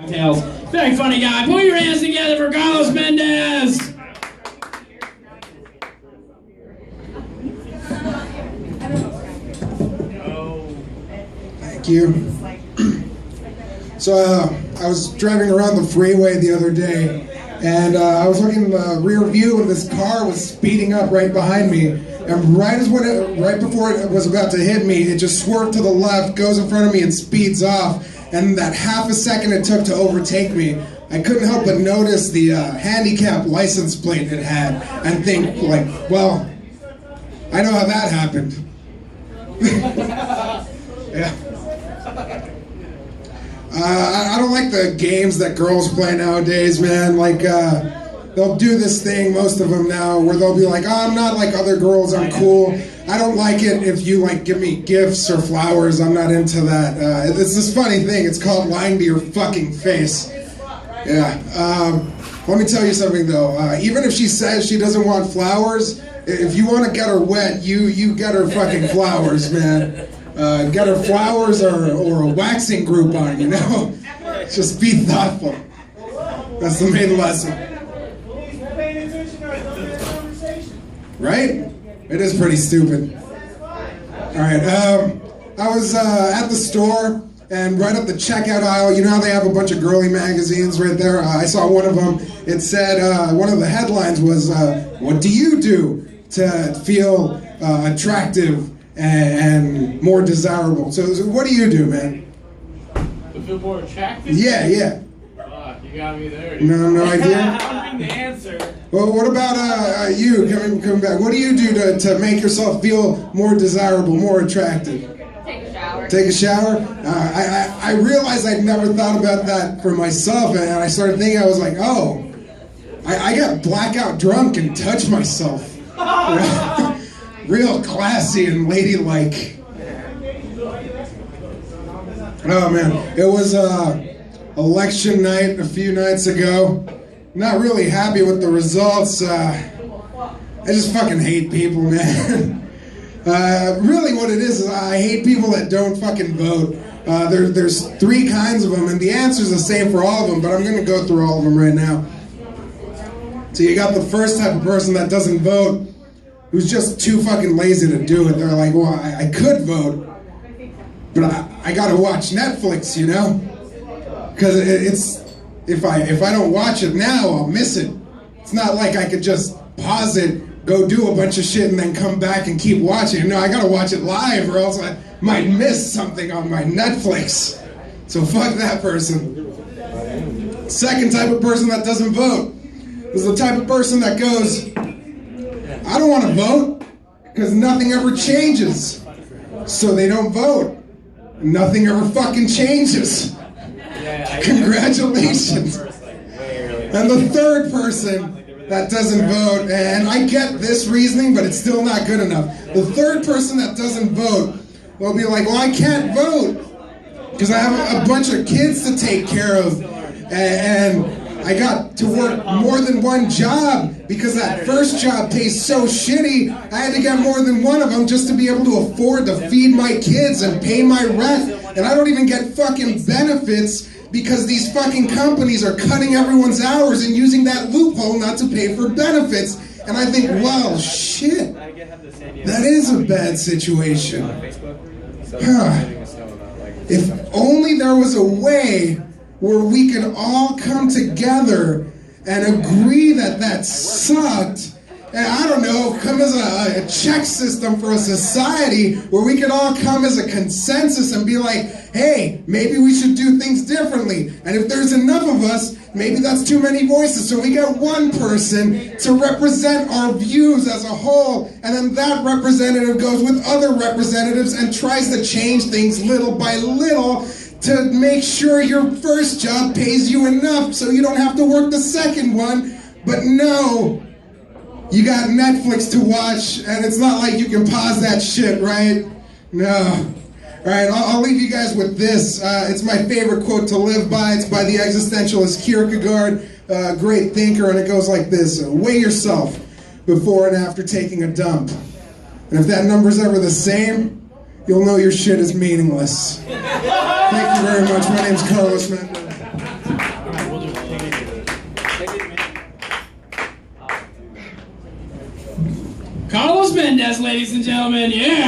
Tails. Very funny guy. Put your hands together for Carlos Mendez. Thank you. So I was driving around the freeway the other day, and I was looking in the rear view, and this car was speeding up right behind me. And right before it was about to hit me, it just swerved to the left, goes in front of me, and speeds off. And that half a second it took to overtake me, I couldn't help but notice the handicap license plate it had, and think, like, well, I know how that happened. Yeah. I don't like the games that girls play nowadays, man. Like, they'll do this thing, most of them now, where they'll be like, oh, I'm not like other girls, I'm cool. I don't like it if you, like, give me gifts or flowers. I'm not into that. It's this funny thing. It's called lying to your fucking face. Yeah. Let me tell you something, though. Even if she says she doesn't want flowers, if you want to get her wet, you get her fucking flowers, man. Get her flowers or a waxing Groupon, you know? Just be thoughtful. That's the main lesson. Right? It is pretty stupid. Alright, I was at the store, and right up the checkout aisle, you know how they have a bunch of girly magazines right there? I saw one of them. It said, one of the headlines was, what do you do to feel attractive and more desirable? So what do you do, man? To feel more attractive? Yeah. You got me there. No idea? I don't know the answer. Well, what about you coming back? What do you do to make yourself feel more desirable, more attractive? Take a shower. Take a shower? I realized I'd never thought about that for myself, and I started thinking, I was like, oh, I got blackout drunk and touched myself. Real classy and ladylike. Oh man, it was election night a few nights ago. Not really happy with the results. I just fucking hate people, man. Really what it is I hate people that don't fucking vote. There's three kinds of them, and the answer's the same for all of them, but I'm gonna go through all of them right now. So you got the first type of person that doesn't vote, who's just too fucking lazy to do it. They're like, well, I could vote, but I gotta watch Netflix, you know? Because it's if I don't watch it now, I'll miss it. It's not like I could just pause it, go do a bunch of shit, and then come back and keep watching it. No, I gotta watch it live, or else I might miss something on my Netflix. So fuck that person. Second type of person that doesn't vote is the type of person that goes, I don't want to vote because nothing ever changes. So they don't vote. Nothing ever fucking changes. Congratulations. And the third person that doesn't vote, and I get this reasoning, but it's still not good enough. The third person that doesn't vote will be like, well, I can't vote because I have a bunch of kids to take care of, and I got to work more than one job because that first job pays so shitty, I had to get more than one of them just to be able to afford to feed my kids and pay my rent. And I don't even get fucking benefits because these fucking companies are cutting everyone's hours and using that loophole not to pay for benefits. And I think, well, shit, that is a bad situation. Huh. If only there was a way where we could all come together and agree that that sucked, and I don't know, come as a check system for a society where we could all come as a consensus and be like, hey, maybe we should do things differently. And if there's enough of us, maybe that's too many voices, so we got one person to represent our views as a whole, and then that representative goes with other representatives and tries to change things little by little to make sure your first job pays you enough so you don't have to work the second one. But no, you got Netflix to watch, and it's not like you can pause that shit, right? No. Alright, I'll leave you guys with this. It's my favorite quote to live by. It's by the existentialist Kierkegaard, great thinker, and it goes like this. Weigh yourself before and after taking a dump. And if that number's ever the same, you'll know your shit is meaningless. Thank you very much. My name's Carlos Mendez. Carlos Mendez, ladies and gentlemen. Yeah.